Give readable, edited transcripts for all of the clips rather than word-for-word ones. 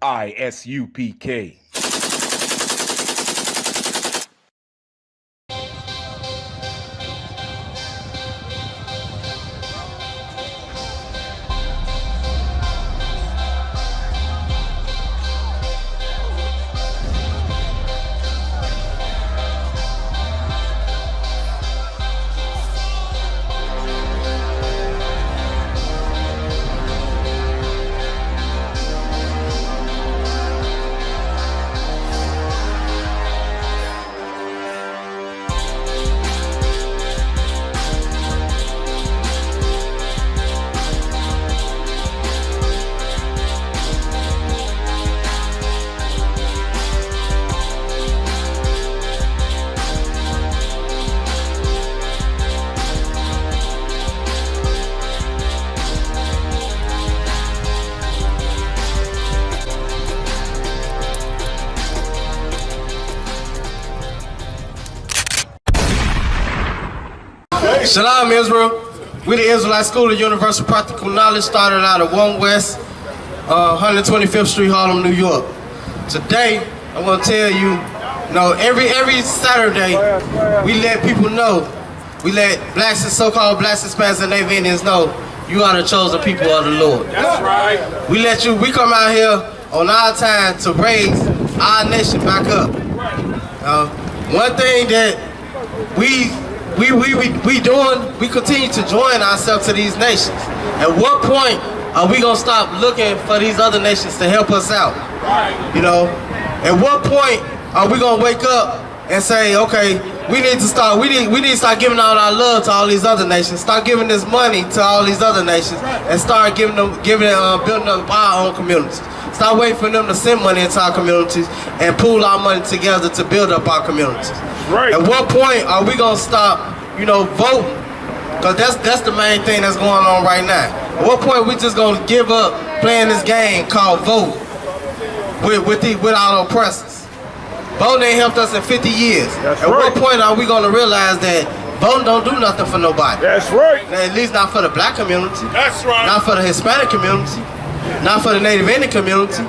ISUPK. Shalom, Israel. We the Israelite School of Universal Practical Knowledge, started out at 1 West 125th Street, Harlem, New York. Today, I'm going to tell you, every Saturday, we let people know, we let blacks and so-called blacks, Hispanics, and Native Indians know you are the chosen people of the Lord. That's right. We come out here on our time to raise our nation back up. One thing that we continue to join ourselves to these nations. At what point are we gonna stop looking for these other nations to help us out? At what point are we gonna wake up and say, okay, we need to start giving out our love to all these other nations, start giving this money to all these other nations, and start building up our own communities. Start waiting for them to send money into our communities and pool our money together to build up our communities. Right. At what point are we gonna stop, voting? Because that's the main thing that's going on right now. At what point we just gonna give up playing this game called vote with our oppressors? Voting ain't helped us in 50 years. That's At right. what point are we gonna realize that voting don't do nothing for nobody? That's right. At least not for the black community. That's right. Not for the Hispanic community. Not for the Native Indian community.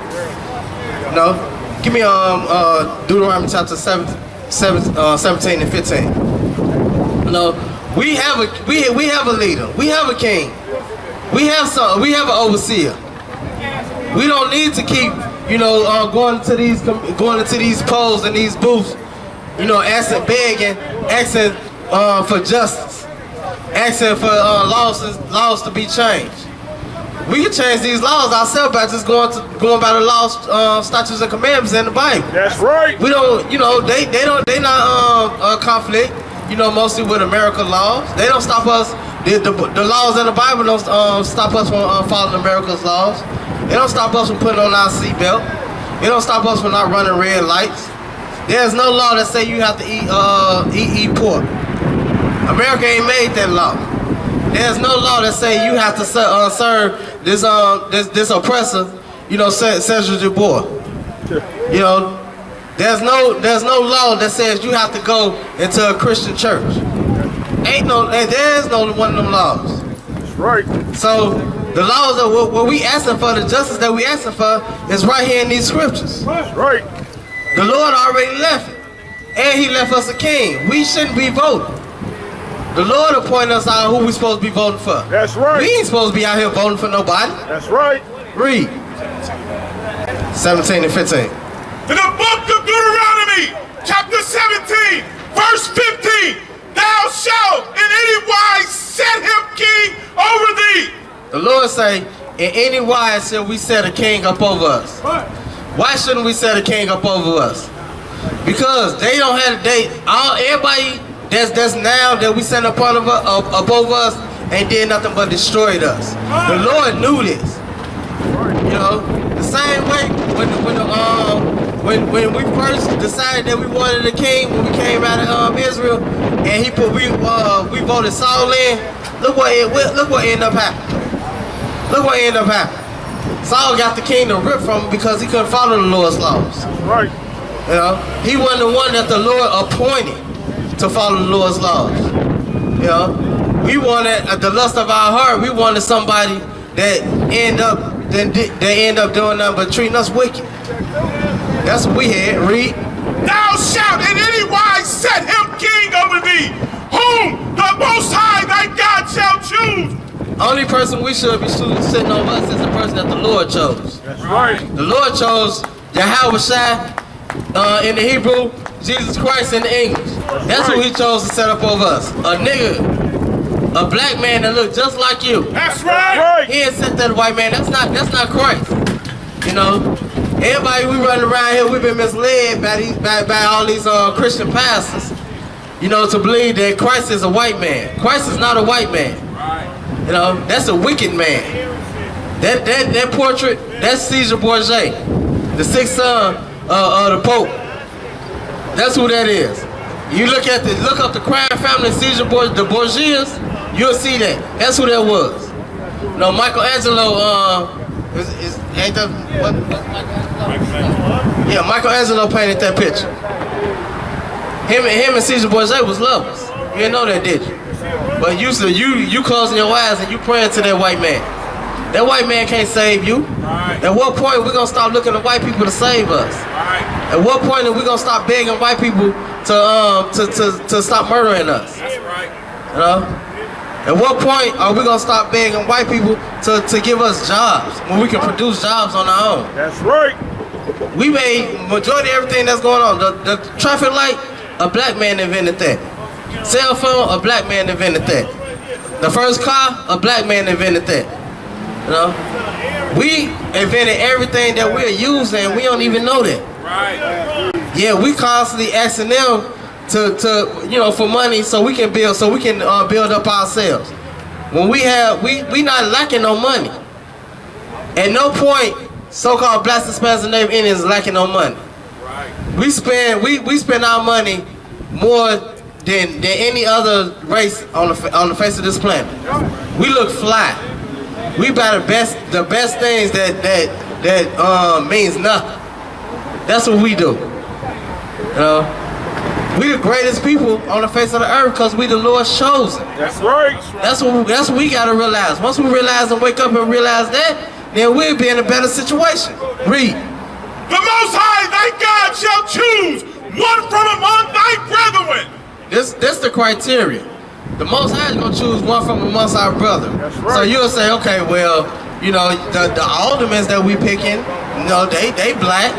No. Give me Deuteronomy chapter 17 and 15. We have a leader. We have a king. We have an overseer. We don't need to keep, going into these polls and these booths, asking for justice, asking for laws to be changed. We can change these laws ourselves by just going by the laws, statutes, and commandments in the Bible. That's right. We don't, they not conflict, mostly with American laws. They don't stop us. The laws in the Bible don't stop us from following America's laws. They don't stop us from putting on our seatbelt. They don't stop us from not running red lights. There's no law that say you have to eat pork. America ain't made that law. There's no law that say you have to serve this oppressor, Cesar Dubois. There's no law that says you have to go into a Christian church. There's no one of them laws. That's right. So the laws of what we asking for, the justice that we asking for, is right here in these scriptures. That's right. The Lord already left it, and He left us a king. We shouldn't be voting. The Lord appointed us out who we supposed to be voting for. That's right. We ain't supposed to be out here voting for nobody. That's right. Read 17 and 15. In the book of Deuteronomy, chapter 17, verse 15, thou shalt in any wise set him king over thee. The Lord say, in any wise shall we set a king up over us. Why shouldn't we set a king up over us? Because they don't have everybody that's now that we sent up over us ain't did nothing but destroyed us. The Lord knew this. The same way when we first decided that we wanted a king, when we came out of Israel, and we voted Saul in. Look what ended up happening. Look what ended up happening. Saul got the kingdom ripped from him because he couldn't follow the Lord's laws. Right. He wasn't the one that the Lord appointed to follow the Lord's laws. We wanted the lust of our heart. We wanted somebody that end up then they end up doing nothing but treating us wicked. That's what we had. Read. Thou shalt in any wise set him king over thee, whom the Most High thy God shall choose. Only person we should be sitting over us is the person that the Lord chose. That's right. The Lord chose Yahweh Shai in the Hebrew, Jesus Christ in the English. That's who he chose to set up over us. A nigga, a black man that looked just like you. That's right. He ain't sent that white man. That's not Christ. You know, everybody we running around here, we've been misled by all these Christian pastors. You know, to believe that Christ is a white man. Christ is not a white man. You know, that's a wicked man. That portrait, that's Caesar Borgia, the sixth son of the Pope. That's who that is. You look up the crime family, Caesar the Borgias, you'll see that. That's who that was. You know, Michelangelo, ain't that what? Yeah, Michelangelo painted that picture. Him and Caesar Borgia was lovers. You didn't know that, did you? But you closing your eyes and you praying to that white man. That white man can't save you. Right. At what point we gonna stop looking at white people to save us? Right. At what point are we gonna stop begging white people to stop murdering us? That's right. You know? At what point are we gonna stop begging white people to give us jobs when we can produce jobs on our own? That's right. We made majority of everything that's going on. The traffic light, a black man invented that. Cell phone, a black man invented that. The first car, a black man invented that. You know? We invented everything that we're using, we don't even know that. Right. Yeah, we constantly asking them to for money so we can build up ourselves. When we not lacking no money. At no point, so-called blacks, Hispanics, and Native Indians lacking no money. Right. We spend our money more than any other race on the face of this planet. We look fly. We buy the best things that means nothing. That's what we do. You know, we the greatest people on the face of the earth because we the Lord's chosen. That's right. That's what we gotta realize. Once we realize and wake up and realize that, then we'll be in a better situation. Read. The Most High thy God shall choose one from among thy brethren. This the criteria. The Most High is gonna choose one from amongst our brethren. That's right. So you'll say, okay, well, you know, the aldermen that we picking, you know, they black,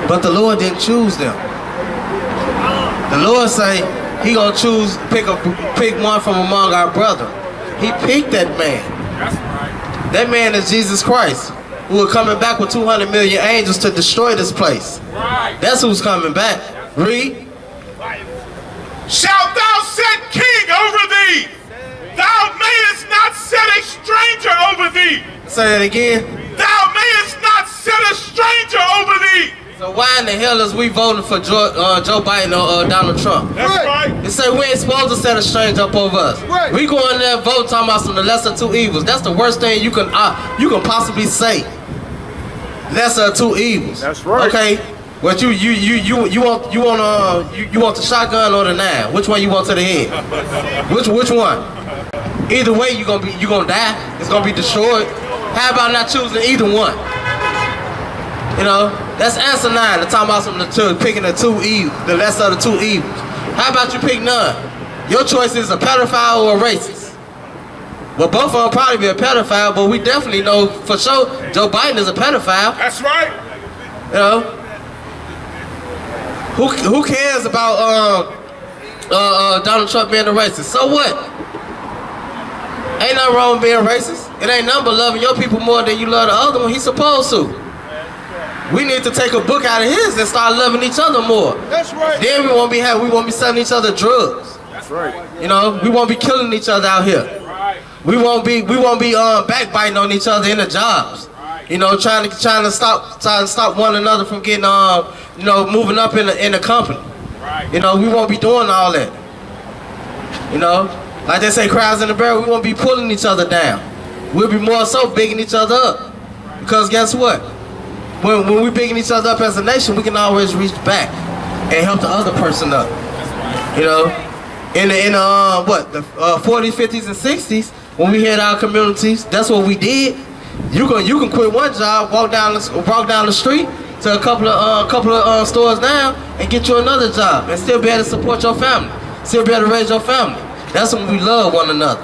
but the Lord didn't choose them. The Lord say he gonna pick one from among our brethren. He picked that man. That's right. That man is Jesus Christ, who is coming back with 200 million angels to destroy this place. Right. That's who's coming back. Read. Shalt thou set king over thee? Thou mayest not set a stranger over thee. Say that again. Thou mayest not set a stranger over thee. So why in the hell is we voting for Joe Biden or Donald Trump? That's right. They say we ain't supposed to set a stranger up over us. Right. We go in there and vote talking about some of the lesser two evils. That's the worst thing you can possibly say. Lesser of two evils. That's right. Okay. But you want the shotgun or the 9? Which one you want to the head? Which one? Either way you gonna die. It's gonna be destroyed. How about not choosing either one? You know, that's answer 9. They're talking about picking the lesser of the two evils. How about you pick none? Your choice is a pedophile or a racist. Well, both of them probably be a pedophile, but we definitely know for sure Joe Biden is a pedophile. That's right. You know. Who cares about Donald Trump being a racist? So what? Ain't nothing wrong with being racist. It ain't nothing but loving your people more than you love the other one. He's supposed to. We need to take a book out of his and start loving each other more. That's right. Then we won't be selling each other drugs. That's right. You know, we won't be killing each other out here. Right. We won't be backbiting on each other in the jobs. You know, trying to stop one another from getting moving up in the company. Right. You know, we won't be doing all that. You know, like they say, crowds in the barrel. We won't be pulling each other down. We'll be more so bigging each other up. Because guess what? When we bigging each other up as a nation, we can always reach back and help the other person up. You know, in the 40s, 50s, and 60s, when we had our communities, that's what we did. You can quit one job, walk down the street to a couple of stores down and get you another job and still be able to support your family, still be able to raise your family. That's when we love one another.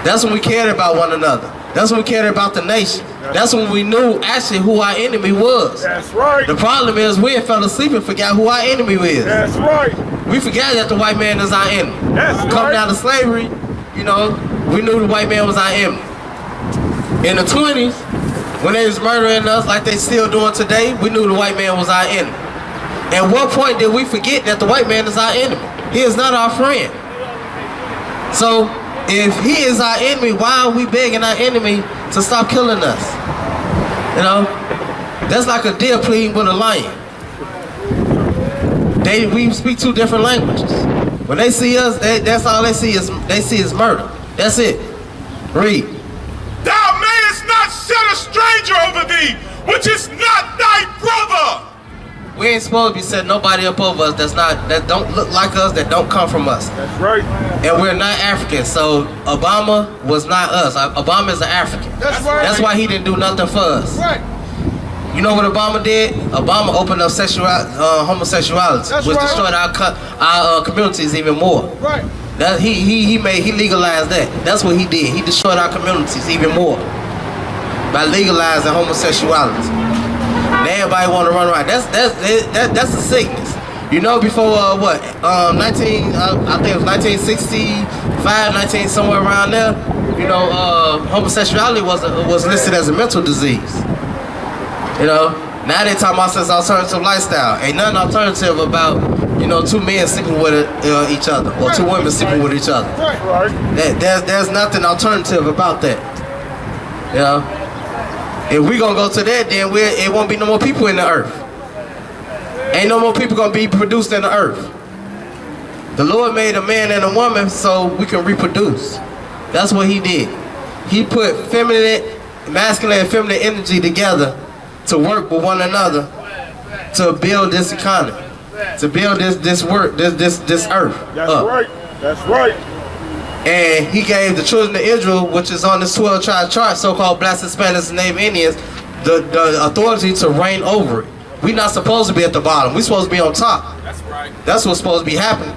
That's when we cared about one another. That's when we cared about the nation. That's when we knew actually who our enemy was. That's right. The problem is we fell asleep and forgot who our enemy is. That's right. We forgot that the white man is our enemy. That's Coming right. out of slavery, you know, we knew the white man was our enemy. In the 20s, when they was murdering us like they still doing today, we knew the white man was our enemy. At what point did we forget that the white man is our enemy? He is not our friend. So, if he is our enemy, why are we begging our enemy to stop killing us? You know, that's like a deer pleading with a lion. We speak two different languages. When they see us, that's all they see is murder. That's it. Read. Thou mayest not set a stranger over thee, which is not thy brother. We ain't supposed to be setting nobody up over us that don't look like us, that don't come from us. That's right. And we're not African, so Obama was not us. Obama is an African. That's right. That's why he didn't do nothing for us. Right. You know what Obama did? Obama opened up homosexuality, That's which right. destroyed our communities even more. Right. That he legalized that. That's what he did. He destroyed our communities even more by legalizing homosexuality. And everybody want to run around. That's a sickness. You know, before I think it was 1965, somewhere around there. You know, homosexuality was listed as a mental disease. You know, now they talking about this alternative lifestyle. Ain't nothing alternative about, you know, two men sleeping with each other or two women sleeping with each other. Right. There's nothing alternative about that. You know, if we gonna go to that, then it won't be no more people in the earth. Ain't no more people gonna be produced in the earth. The Lord made a man and a woman so we can reproduce. That's what He did. He put masculine and feminine energy together to work with one another to build this economy, to build this earth. That's up. right. That's right. And He gave the children of Israel, which is on this 12 tribe chart, so-called Blacks, Hispanics, and Native Indians, the authority to reign over it. We're not supposed to be at the bottom. We're supposed to be on top. That's right. That's what's supposed to be happening.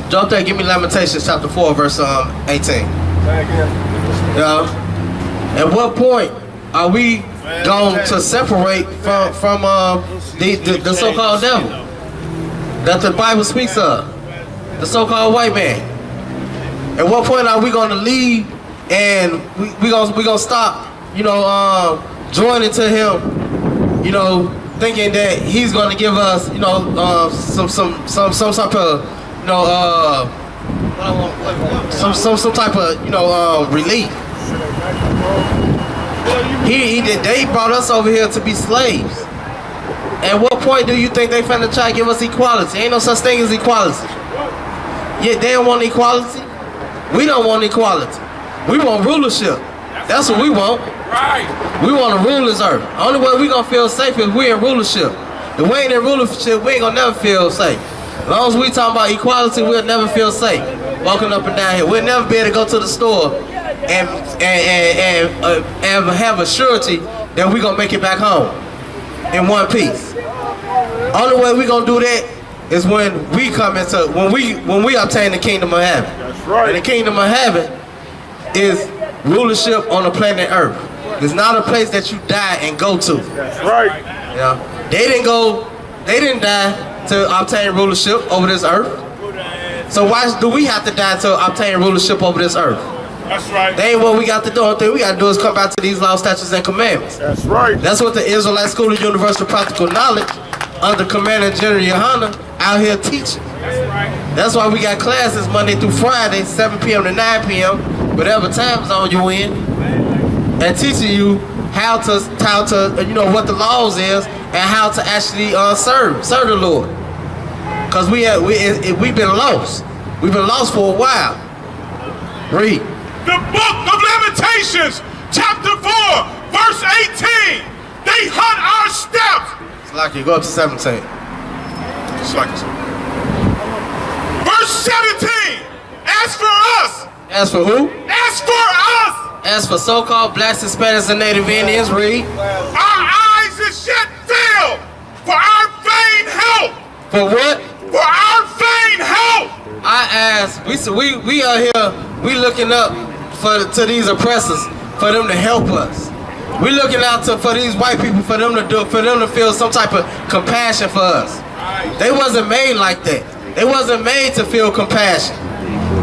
Jump there, give me Lamentations chapter 4, verse 18. You know, at what point are we going to separate from the so-called devil that the Bible speaks of, the so-called white man? At what point are we going to leave and we gonna stop, you know, joining to him, you know, thinking that he's going to give us, you know, some type of, you know, some type of, you know, relief. They brought us over here to be slaves. At what point do you think they finna try to give us equality? Ain't no such thing as equality. Yeah, they don't want equality. We don't want equality. We want rulership. That's what we want. Right. We want to rule this earth. The only way we gonna feel safe is we in rulership. If we ain't in rulership, we ain't gonna never feel safe. As long as we talking about equality, we'll never feel safe walking up and down here. We'll never be able to go to the store and have a surety that we gonna make it back home in one piece. Only way we gonna do that is when we come into when we obtain the kingdom of heaven. That's right. And the kingdom of heaven is rulership on the planet Earth. It's not a place that you die and go to. That's right. You know, they didn't die to obtain rulership over this earth. So why do we have to die to obtain rulership over this earth? That's right. That ain't what we got to do. The only thing we got to do is come back to these laws, statutes, and commandments. That's right. That's what the Israelite School of Universal Practical Knowledge under Commander General Yohana out here teaching. That's right. That's why we got classes Monday through Friday, 7 p.m. to 9 p.m., whatever time zone you in, and teaching you how to you know what the laws is and how to actually serve the Lord. Cause we've been lost. We've been lost for a while. Read. The book of Lamentations, chapter 4, verse 18. They hunt our steps. It's like you go up to 17. It's like verse 17. As for us. As for who? As for us. As for so-called blacks, Hispanics, and Native Indians, read. Our eyes is yet filled for our vain help. For what? For our vain help. I ask. We are here. We looking up to these oppressors for them to help us. We looking out for these white people for them to feel some type of compassion for us. They wasn't made like that. They wasn't made to feel compassion.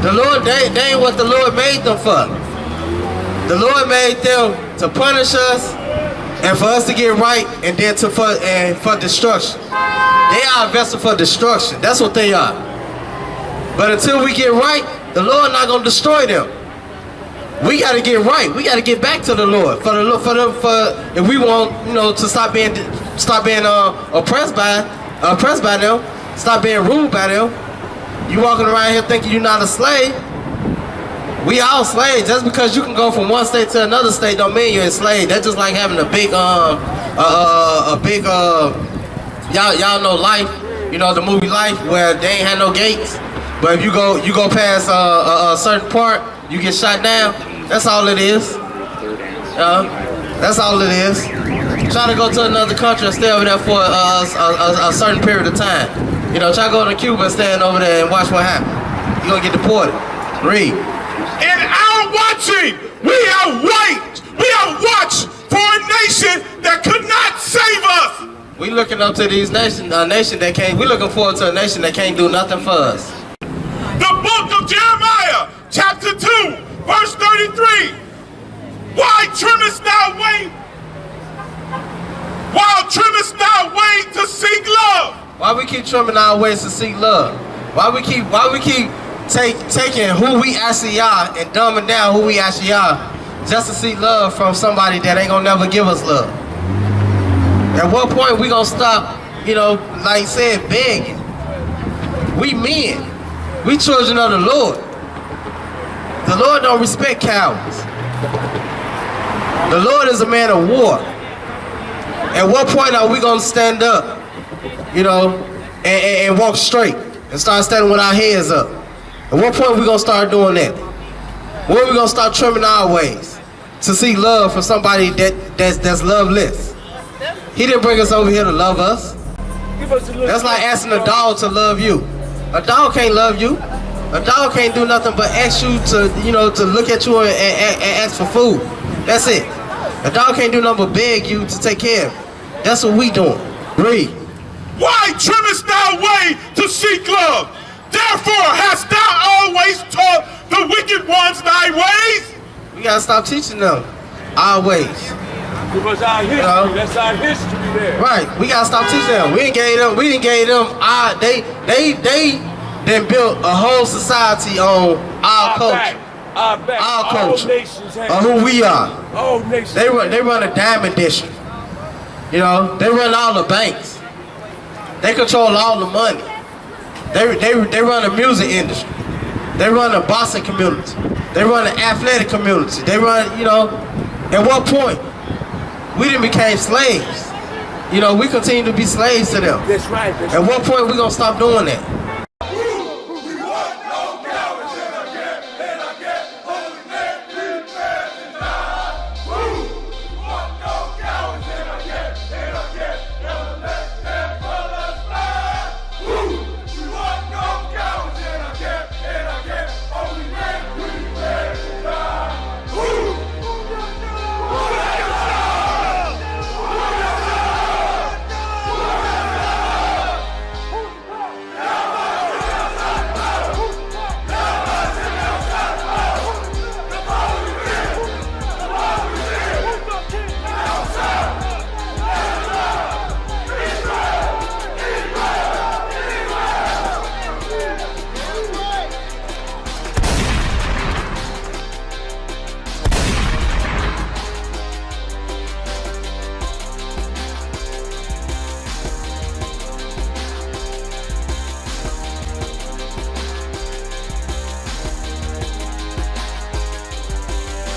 The Lord, they ain't what the Lord made them for. The Lord made them to punish us and for us to get right, and then for destruction. They are a vessel for destruction. That's what they are. But until we get right, the Lord not gonna destroy them. We got to get right. We got to get back to the Lord for if we want, to stop being oppressed by them, stop being ruled by them. You walking around here thinking you're not a slave. We all slaves. Just because you can go from one state to another state don't mean you're a slave. That's just like having a big y'all know Life, the movie Life, where they ain't had no gates. But if you go past a certain part, you get shot down. That's all it is. That's all it is. Try to go to another country and stay over there for a certain period of time. Try to go to Cuba and stand over there and watch what happens. You're gonna get deported. Read. In our watching, we have watched for a nation that could not save us. We looking up to these nations, a nation that can't. We looking forward to a nation that can't do nothing for us. The book of Jeremiah, chapter 2, verse 33. Why trimmest thou way? Why trimmest thou way to seek love? Why we keep trimming our ways to seek love? Why we keep taking who we actually are and dumbing down who we actually are just to seek love from somebody that ain't gonna never give us love? At what point we gonna stop, like I said, begging? We men. We children of the Lord. The Lord don't respect cowards. The Lord is a man of war. At what point are we gonna stand up, and walk straight and start standing with our heads up? At what point are we gonna start doing that? When are we gonna start trimming our ways to seek love from somebody that's loveless? He didn't bring us over here to love us. That's like asking a dog to love you. A dog can't love you. A dog can't do nothing but ask you to look at you and ask for food. That's it. A dog can't do nothing but beg you to take care of him. That's what we doing. Read. Why trimmest thou way to seek love? Therefore hast thou always taught the wicked ones thy ways? We gotta stop teaching them our ways. Because our history, that's our history there. Right. We gotta stop teaching them. We didn't gave them they then built a whole society on our culture. Our culture. On who we are. All nations. They run a diamond district. They run all the banks. They control all the money. They run the music industry. They run the boxing community. They run the athletic community. They run, at what point? We didn't became slaves. We continue to be slaves to them. That's right. At what point we gonna stop doing that?